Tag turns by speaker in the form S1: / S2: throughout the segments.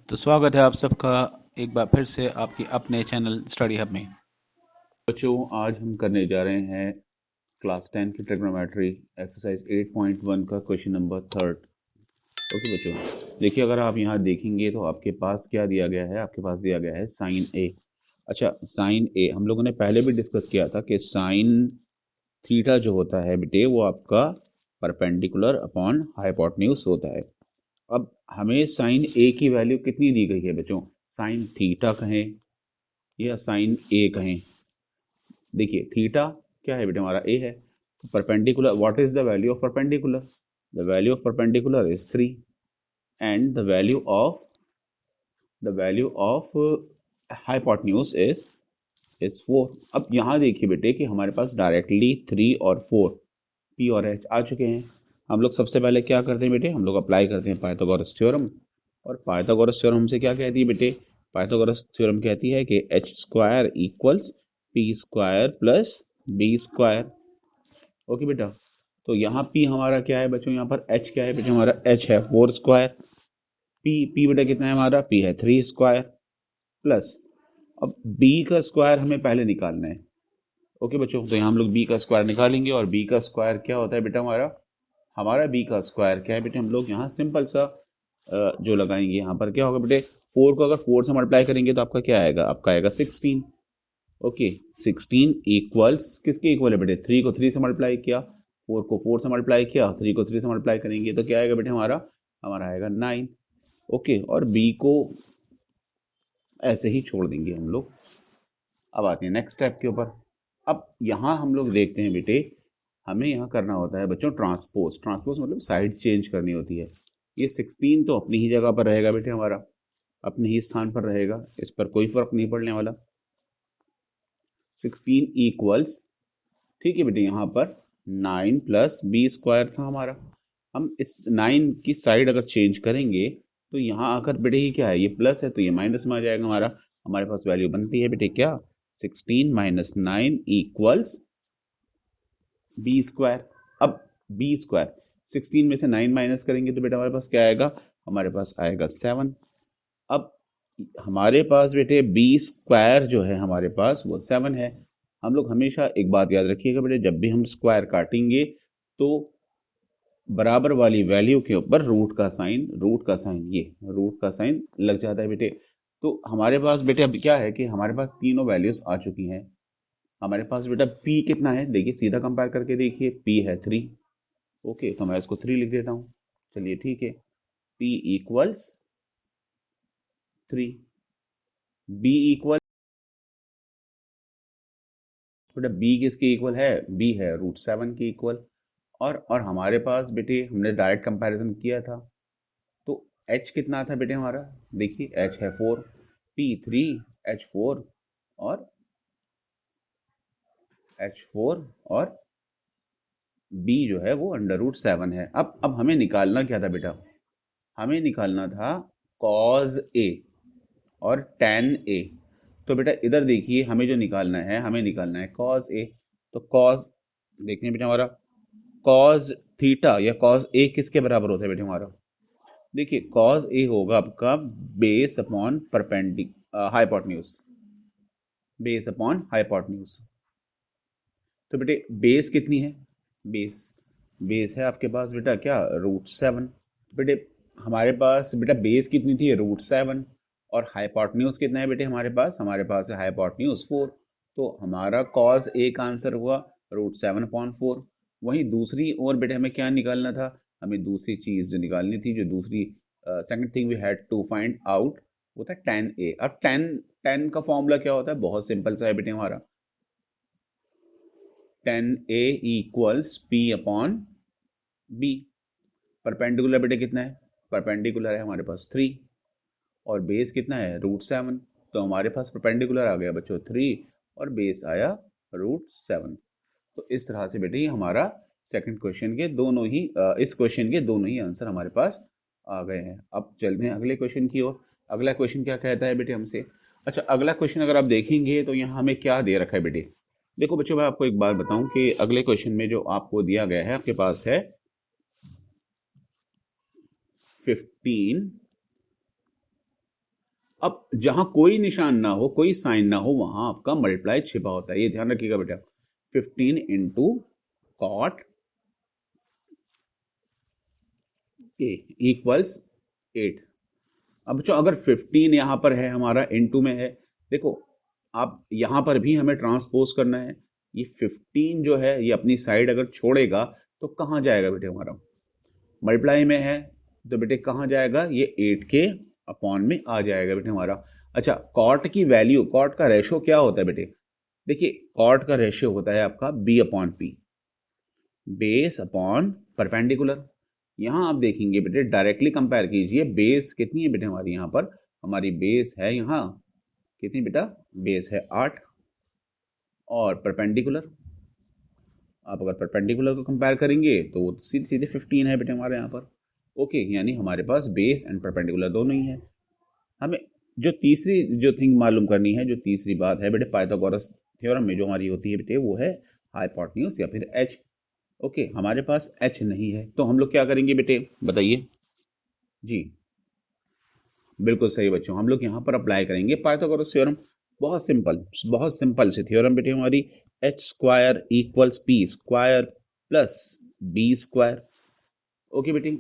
S1: तो स्वागत है आप सबका एक बार फिर से आपके अपने चैनल स्टडी हब में। बच्चों, आज हम करने जा रहे हैं क्लास 10 की ट्रिग्नोमेट्री एक्सरसाइज 8.1 का क्वेश्चन नंबर थर्ड। ओके बच्चों, देखिए अगर आप यहाँ देखेंगे तो आपके पास क्या दिया गया है, आपके पास दिया गया है साइन ए। अच्छा, साइन ए हम लोगों ने पहले भी डिस्कस किया था कि साइन थीटा जो होता है बेटे वो आपका परपेंडिकुलर अपॉन हाइपोटेन्यूज होता है। अब हमें साइन ए की वैल्यू कितनी दी गई है बच्चों, साइन थीटा कहें या साइन ए कहें। देखिए थीटा क्या है बेटा, हमारा ए है। तो perpendicular, what is the value of perpendicular? The value of perpendicular is 3 and the value of hypotenuse is 4। अब यहाँ देखिए बेटे कि हमारे पास डायरेक्टली 3 और 4 पी और एच आ चुके हैं। हम लोग सबसे पहले क्या करते हैं बेटे, हम लोग अप्लाई करते हैं पाइथागोरस थ्योरम। और पाइथागोरस थ्योरम हमसे क्या कहती है बेटे, पाइथागोरस थ्योरम कहती है कि H square equals P square plus B square. Okay बेटा, तो यहाँ पी हमारा क्या है बच्चों, यहाँ पर एच क्या है बेटा, हमारा एच है 4 स्क्वायर। पी बेटा कितना है हमारा, पी है 3 स्क्वायर प्लस, अब बी का स्क्वायर हमें पहले निकालना है। ओके बच्चों, तो यहाँ हम लोग बी का स्क्वायर निकालेंगे और बी का स्क्वायर क्या होता है बेटा, हमारा बी का स्क्वायर क्या है बेटे, हम लोग यहाँ सिंपल सा जो लगाएंगे यहाँ पर क्या होगा बेटे, 4 को अगर 4 से मल्टीप्लाई करेंगे तो आपका क्या आएगा, आपका आएगा 16। ओके, 16 इक्वल्स किसके इक्वल है बेटे, 3 को 3 से मल्टीप्लाई किया, 4 को 4 से मल्टीप्लाई किया, 3 को 3 से मल्टीप्लाई करेंगे तो क्या आएगा बेटे, हमारा हमारा आएगा 9। ओके, और बी को ऐसे ही छोड़ देंगे हम लोग। अब आते हैं नेक्स्ट स्टेप के ऊपर। अब यहाँ हम लोग देखते हैं बेटे, हमें यहाँ करना होता है बच्चों ट्रांसपोज। ट्रांसपोज मतलब साइड चेंज करनी होती है। ये 16 तो अपनी ही जगह पर रहेगा बेटे, हमारा अपने ही स्थान पर रहेगा, इस पर कोई फर्क नहीं पड़ने वाला। 16 इक्वल्स, ठीक है बेटे, यहाँ पर 9 प्लस बी स्क्वायर था हमारा। हम इस 9 की साइड अगर चेंज करेंगे तो यहाँ आकर बेटे ये क्या है, ये प्लस है तो ये माइनस में आ जाएगा हमारा। हमारे पास वैल्यू बनती है बेटे क्या, 16 माइनस 9 इक्वल्स बी स्क्वायर। अब बी स्क्वायर 16 में से 9 माइनस करेंगे तो बेटा हमारे पास क्या आएगा, हमारे पास आएगा 7। अब हमारे पास बेटे बी स्क्वायर जो है हमारे पास वो 7 है। हम लोग हमेशा एक बात याद रखिएगा बेटे, जब भी हम स्क्वायर काटेंगे तो बराबर वाली वैल्यू के ऊपर रूट का साइन ये रूट का साइन लग जाता है बेटे। तो हमारे पास बेटे अब क्या है कि हमारे पास तीनों वैल्यूज आ चुकी हैं। हमारे पास बेटा p कितना है, देखिए सीधा कंपेयर करके देखिए, p है 3। ओके, तो मैं इसको 3 लिख देता हूँ। चलिए ठीक है, p इक्वल्स 3, b इक्वल, बेटा b किसके इक्वल है, b है √7 के इक्वल। और हमारे पास बेटे हमने डायरेक्ट कंपैरिजन किया था, तो h कितना था बेटे हमारा, देखिए h है 4, p 3, h 4 और और b जो है वो √7 है। अब हमें निकालना क्या था बेटा, हमें निकालना था cos a और tan a। तो बेटा इधर देखिए, हमें जो निकालना है, हमें निकालना है cos a। तो cos, देखिए बेटा हमारा cos थीटा या cos a किसके बराबर होता है बेटा हमारा, देखिए cos a होगा आपका base upon hypotenuse, base upon hypotenuse. तो बेटे बेस कितनी है, बेस बेस है आपके पास बेटा क्या, √7। बेटे हमारे पास बेटा बेस कितनी थी, √7, और हाइपोटेन्यूज कितना है बेटे हमारे पास है हाइपोटेन्यूज 4। तो हमारा cos a का आंसर हुआ √7/4। वहीं दूसरी ओर बेटे हमें क्या निकालना था, हमें दूसरी चीज जो निकालनी थी, जो दूसरी second thing we had to find out, वो था tan a। अब tan का फॉर्मूला क्या होता है, बहुत सिंपल सा है बेटे हमारा, tan a equals p upon b। Perpendicular बेटे कितना है, परपेंडिकुलर है हमारे पास 3 और बेस कितना है √7। तो हमारे पास परपेंडिकुलर आ गया बच्चों 3 और बेस आया √7। तो इस तरह से बेटे ये हमारा सेकंड क्वेश्चन के दोनों ही इस क्वेश्चन के दोनों ही आंसर हमारे पास आ गए हैं। अब चलते हैं अगले क्वेश्चन की ओर। अगला क्वेश्चन क्या कहता है बेटे हमसे, अच्छा अगला क्वेश्चन अगर आप देखेंगे तो यहाँ हमें क्या दे रखा है बेटे, देखो बच्चों मैं आपको एक बात बताऊं कि अगले क्वेश्चन में जो आपको दिया गया है, आपके पास है 15 अब जहां कोई निशान ना हो, कोई साइन ना हो, वहां आपका मल्टीप्लाई छिपा होता है, ये ध्यान रखिएगा बेटा। 15 इंटू कॉट ए इक्वल्स 8। अब बच्चों अगर 15 यहां पर है हमारा इनटू में है, देखो आप यहां पर भी हमें ट्रांसपोज करना है। ये 15 जो है ये अपनी साइड अगर छोड़ेगा तो कहां जाएगा बेटे हमारा, मल्टीप्लाई में है तो बेटे कहां जाएगा, ये 8 के अपॉन में आ जाएगा बेटे हमारा। अच्छा कॉट की वैल्यू, कॉट का रेशो क्या होता है बेटे, देखिए कॉट का रेशियो होता है आपका B upon P, base upon perpendicular. यहां आप देखेंगे बेटे डायरेक्टली कंपेयर कीजिए, बेस कितनी है बेटे हमारी, यहां पर हमारी बेस है यहां कितनी बेटा, बेस है 8, और परपेंडिकुलर आप अगर परपेंडिकुलर को कंपेयर करेंगे तो वो सीधे सीधे 15 है बेटे हमारे यहाँ पर। ओके, यानी हमारे पास बेस एंड परपेंडिकुलर दोनों ही है। हमें जो तीसरी जो थिंग मालूम करनी है, जो तीसरी बात है बेटे पाइथागोरस थ्योरम में जो हमारी होती है बेटे, वो है हाइपोटेन्यूज या फिर एच। ओके, हमारे पास एच नहीं है तो हम लोग क्या करेंगे बेटे बताइए जी। बिल्कुल सही बच्चों, हम लोग यहाँ पर अप्लाई करेंगे पाइथागोरस थ्योरम। बहुत सिंपल, बहुत सिंपल सी थ्योरम बेटे हमारी, H square equals P square plus B square. Okay बेटे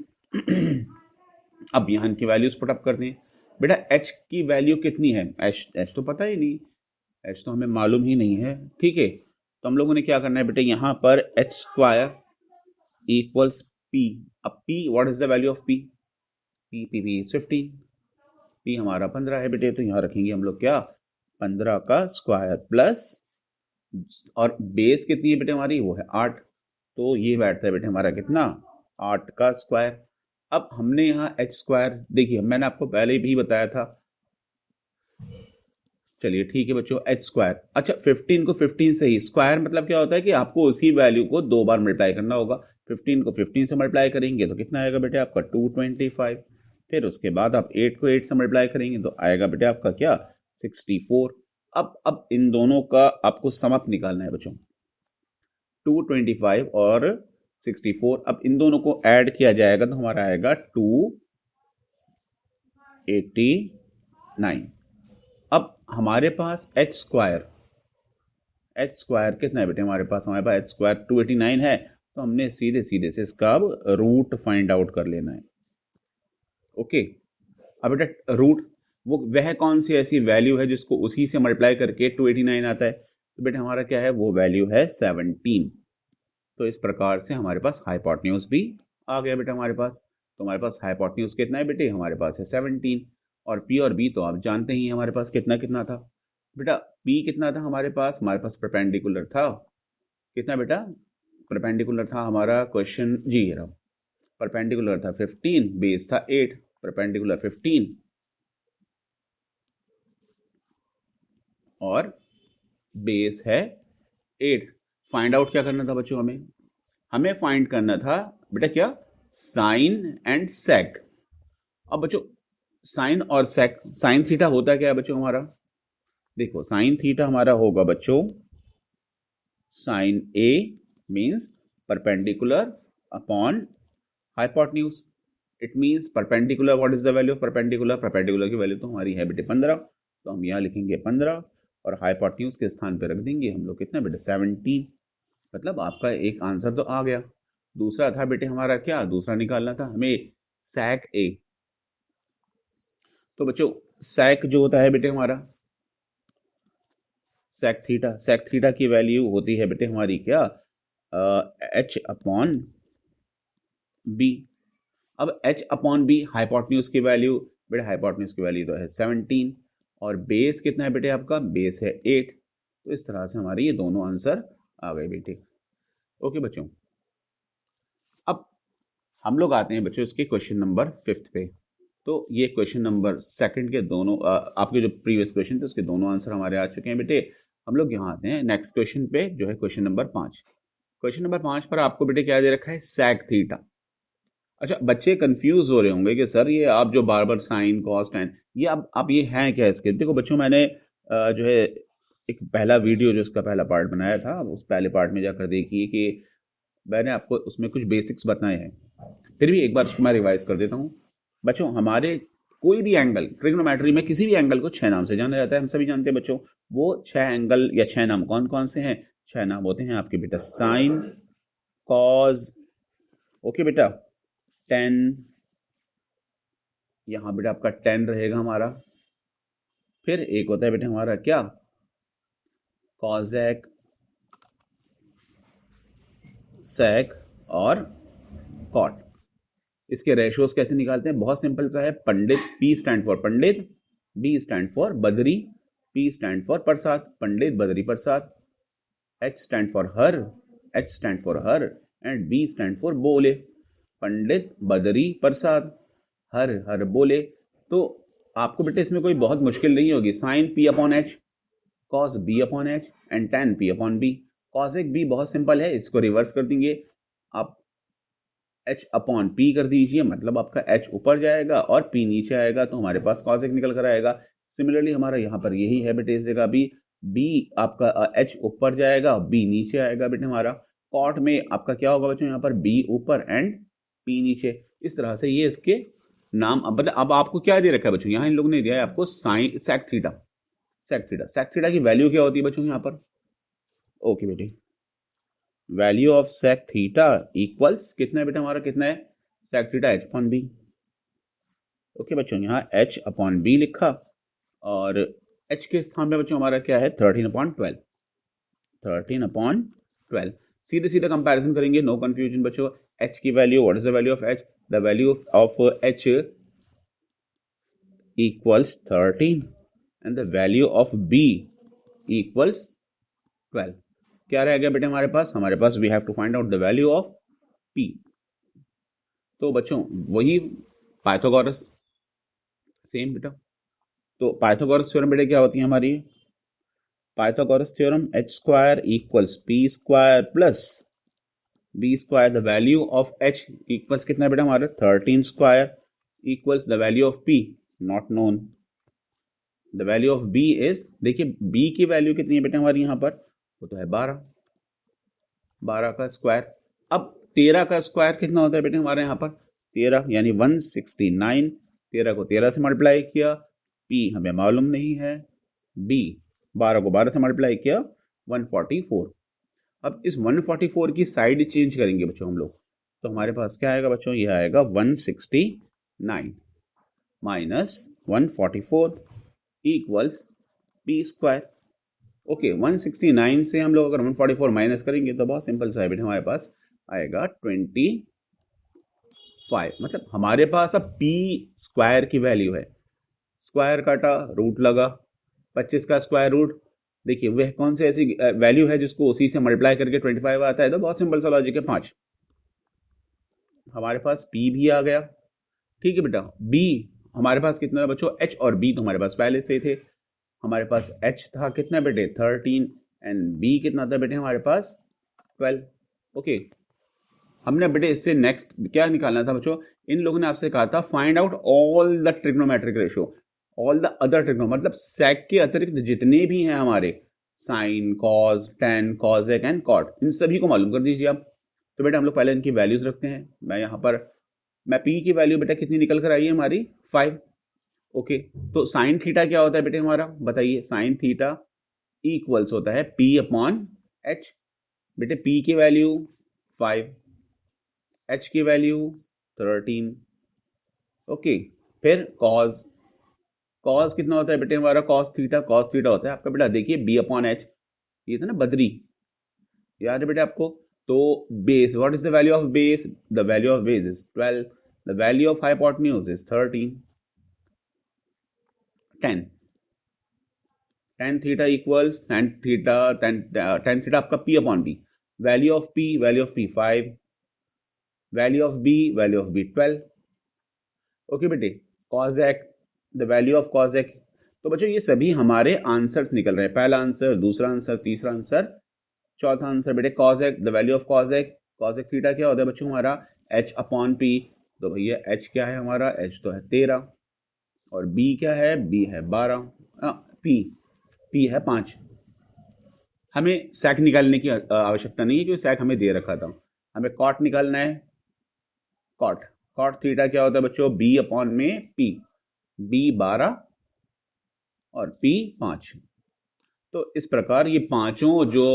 S1: अब यहाँ इनकी वैल्यूज पुट अप करते हैं। बेटा एच की वैल्यू कितनी है, एच एच तो पता ही नहीं, एच तो हमें मालूम ही नहीं है, ठीक है। तो हम लोगों ने क्या करना है बेटे, यहाँ पर एच स्क्वायर इक्वल्स पी। अब P, what is the value of P, P P P 15, P हमारा 15 है बेटे, तो यहाँ रखेंगे हम लोग क्या, 15 का स्क्वायर प्लस, और बेस कितनी है बेटे हमारी, वो है 8, तो ये बैठता है बेटे हमारा कितना, 8 का स्क्वायर। अब हमने यहाँ एच स्क्वायर, देखिए मैंने आपको पहले भी बताया था, चलिए ठीक है बच्चों, एच स्क्वायर। अच्छा 15 को 15 से ही, स्क्वायर मतलब क्या होता है कि आपको उसी वैल्यू को दो बार मल्टीप्लाई करना होगा। 15 को 15 से मल्टीप्लाई करेंगे तो कितना आएगा बेटे आपका 225, फिर उसके बाद आप 8 को 8 से मल्टीप्लाई करेंगे तो आएगा बेटे आपका क्या 64। अब इन दोनों का आपको सम अप निकालना है बच्चों, 225 और 64, अब इन दोनों को ऐड किया जाएगा तो हमारा आएगा 289। अब हमारे पास एच स्क्वायर कितना है बेटे हमारे पास एच स्क्वायर 289 है, तो हमने सीधे सीधे से इसका अब रूट फाइंड आउट कर लेना है। ओके, अब बेटा रूट वो वह कौन सी ऐसी वैल्यू है जिसको उसी से मल्टीप्लाई करके 289 आता है, तो बेटा हमारा क्या है, वो वैल्यू है 17। तो इस प्रकार से हमारे पास हाइपोटेन्यूज भी आ गया बेटा हमारे पास। तो हमारे पास हाइपोटेन्यूज कितना है बेटे, हमारे पास है 17, और पी और बी तो आप जानते ही हैं हमारे पास कितना कितना था बेटा, पी कितना था हमारे पास परपेंडिकुलर था, कितना बेटा, परपेंडिकुलर था हमारा क्वेश्चन जी, रहा परपेंडिकुलर था 15, बेस था 8, परपेंडिकुलर 15 और बेस है 8। फाइंड आउट क्या करना था बच्चों, हमें हमें फाइंड करना था बेटा क्या, साइन एंड सेक। अब बच्चों साइन और सेक, साइन थीटा होता क्या है बच्चों हमारा, देखो साइन थीटा हमारा होगा बच्चों, sine A means perpendicular upon hypotenuse. It means perpendicular, what is the value of perpendicular, perpendicular की वैल्यू तो हमारी है बेटे 15, तो हम यहाँ लिखेंगे 15, और हाइपोटेन्यूज के स्थान पर रख देंगे हम लोग कितना बेटे 17। मतलब आपका एक आंसर तो आ गया। दूसरा था बेटे हमारा क्या, दूसरा निकालना था हमें सैक ए। तो बच्चों सैक जो होता है बेटे हमारा, सेक थीटा की वैल्यू होती है बेटे हमारी क्या, एच अपॉन बी। अब एच अपॉन बी हाइपोटेन्यूज की वैल्यू, बेटे हाइपोटेन्यूज की वैल्यू तो है 17, और बेस कितना है बेटे आपका, बेस है 8। तो इस तरह से हमारे ये दोनों आंसर आ गए बेटे। ओके बच्चों, अब हम लोग आते हैं बच्चों इसके क्वेश्चन नंबर 5 पे। तो ये क्वेश्चन नंबर सेकंड के दोनों आपके जो प्रीवियस क्वेश्चन थे उसके दोनों आंसर हमारे आ चुके हैं बेटे। हम लोग यहाँ आते हैं नेक्स्ट क्वेश्चन पे, जो है क्वेश्चन नंबर 5। क्वेश्चन नंबर 5 पर आपको बेटे क्या दे रखा है, sec थीटा। अच्छा बच्चे कंफ्यूज हो रहे होंगे कि सर ये आप जो बार बार साइन कॉस tan, ये आप ये हैं क्या इसके, देखो बच्चों मैंने जो है एक पहला वीडियो जो इसका पहला पार्ट बनाया था, उस पहले पार्ट में जाकर देखिए कि मैंने आपको उसमें कुछ बेसिक्स बताए हैं। फिर भी एक बार उसको मैं रिवाइज कर देता हूँ बच्चों। हमारे कोई भी एंगल ट्रिग्नोमेट्री में किसी भी एंगल को 6 नाम से जाना जाता है, हम सभी जानते हैं बच्चों। वो 6 एंगल या 6 नाम कौन कौन से हैं? 6 नाम होते हैं आपके बेटा, साइन, कॉज, ओके बेटा, टेन, यहां बेटा आपका टेन रहेगा हमारा। फिर एक होता है बेटा हमारा क्या, कॉजेक, सेक और कॉट। इसके रेशियोज कैसे निकालते हैं? बहुत सिंपल सा है। Pandit, P stand for Pandit, B stand for Badri, P stand for Prasad, Pandit Badri Prasad, H stand for हर, एच स्टैंड फॉर हर, एंड बी स्टैंड फॉर बोले, पंडित बदरी प्रसाद, हर हर बोले। तो आपको बेटे इसमें कोई बहुत मुश्किल नहीं होगी। Sine P upon H, cos B upon H, and tan P upon B. Cosec B बहुत सिंपल है, इसको रिवर्स कर देंगे आप, एच अपॉन पी कर दीजिए, मतलब आपका एच ऊपर जाएगा और पी नीचे आएगा, तो हमारे पास कॉसेक निकल कर आएगा। सिमिलरली हमारा यहाँ पर यही है बेटे, इस जगह भी बी आपका एच ऊपर जाएगा, बी नीचे आएगा बेटे हमारा। कॉट में आपका क्या होगा बच्चों, यहाँ पर बी ऊपर एंड पी नीचे। इस तरह से ये इसके नाम। अब आपको क्या दे रखा है बच्चों, यहाँ इन लोगों ने दिया है आपको sine sec theta. Sec theta की वैल्यू क्या होती है बच्चों यहाँ पर? ओके बेटे, value of sec theta equals कितना है बेटा हमारा, कितना है? Sec theta H upon B. Okay बच्चों, यहाँ एच अपॉन बी लिखा, और एच के स्थान पे बच्चों हमारा क्या है, 13/12। 13/12 सीधे सीधे कंपैरिजन करेंगे, नो कंफ्यूजन बच्चों। एच की वैल्यू, what is the value of H? The value of H equals 13 and the value of B equals 12। क्या रह गया बेटे हमारे पास? हमारे पास we have to find out the value of P. तो बच्चों वही पाइथागोरस, सेम बेटा। तो पाइथागोरस थ्योरम बेटे क्या होती है हमारी? Pythagoras theorem, H square equals P square plus B square. The value of H equals कितना बेटा हमारा, 13 square equals the value of P not known. The value of B is, देखिए बी की वैल्यू कितनी है बेटा हमारी यहाँ पर, वो तो है 12, 12 का स्क्वायर। अब 13 का स्क्वायर कितना होता है बेटे हमारे यहाँ पर, 13 यानी 169। 13 को 13 से मल्टीप्लाई किया, पी हमें मालूम नहीं है, बी 12 को 12 से मल्टीप्लाई किया, 144। अब इस 144 की साइड चेंज करेंगे बच्चों हम लोग, तो हमारे पास क्या आएगा बच्चों, ये आएगा 169 minus 144 equals P square. Okay, 169 से हम लोग अगर 144 माइनस करेंगे तो बहुत सिंपल सा है बेटा, हमारे पास आएगा 25। मतलब हमारे पास अब पी स्क्वायर की वैल्यू है, स्क्वायर काटा, रूट लगा, 25 का स्क्वायर रूट। देखिए वह कौन सी ऐसी वैल्यू है जिसको उसी से मल्टीप्लाई करके 25 आता है? तो बहुत सिंपल सा लॉजिक है, 5। हमारे पास पी भी आ गया, ठीक है बेटा। बी हमारे पास कितना है बच्चों, एच और बी तो हमारे पास पहले से ही थे। हमारे पास एच था कितना बेटे, 13, एंड बी कितना था बेटे हमारे पास, 12। ओके, हमने बेटे इससे नेक्स्ट क्या निकालना था बच्चों, इन लोगों ने आपसे कहा था find out all the trigonometric ratio, all the other trigno, मतलब सेक के अतिरिक्त जितने भी हैं हमारे, sine, cos, tan, cosec and cot, इन सभी को मालूम कर दीजिए आप। तो बेटा हम लोग पहले इनकी वैल्यूज रखते हैं। मैं यहाँ पर, मैं पी की वैल्यू बेटा कितनी निकल कर आई है हमारी, 5। ओके, तो साइन थीटा क्या होता है बेटे हमारा, बताइए। साइन थीटा इक्वल्स होता है पी अपॉन एच। बेटे पी की वैल्यू 5, एच की वैल्यू 13। ओके, फिर कॉस, कॉस कितना होता है बेटे हमारा, कॉस थीटा, कॉस थीटा होता है आपका बेटा, देखिए बी अपॉन एच, ये था ना बदरी, याद है बेटे आपको। तो base, what is the value of base? The value of base is 12, the value of hypotenuse is 13, 10। tan theta equals tan theta आपका p upon B, value of p, value of p 5, value of b 12। Okay बेटे, cosec, the value of cosec. तो बच्चों ये सभी हमारे answers निकल रहे हैं, पहला आंसर, दूसरा आंसर, तीसरा आंसर, चौथा आंसर। बेटे cosec, the value of कॉजेक, कॉजेक theta क्या होता है बच्चों हमारा, h अपॉन p। तो भैया h क्या है हमारा, h तो है 13, और b क्या है, b है 12, p है 5। हमें सैक निकालने की आवश्यकता नहीं है क्योंकि सैक हमें दे रखा था। हमें कॉट निकालना है, कॉट, कॉट थीटा क्या होता है बच्चों, बी अपॉन में पी। B12 और P5। तो इस प्रकार ये पांचों जो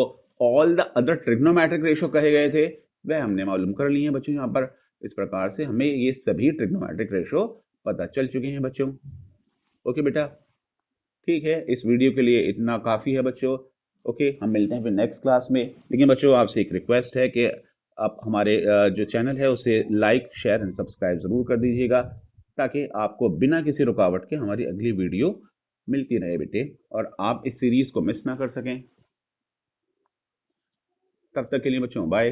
S1: all the other trigonometric ratio कहे गए थे वह हमने मालूम कर लिए हैं बच्चों। यहाँ पर इस प्रकार से हमें ये सभी ट्रिग्नोमेट्रिक रेशो पता चल चुके हैं बच्चों। ओके बेटा, ठीक है, इस वीडियो के लिए इतना काफ़ी है बच्चों। ओके, हम मिलते हैं फिर नेक्स्ट क्लास में। लेकिन बच्चों आपसे एक रिक्वेस्ट है कि आप हमारे जो चैनल है उसे लाइक शेयर एंड सब्सक्राइब ज़रूर कर दीजिएगा, ताकि आपको बिना किसी रुकावट के हमारी अगली वीडियो मिलती रहे बेटे, और आप इस सीरीज़ को मिस ना कर सकें। तब तक के लिए बच्चों बाय।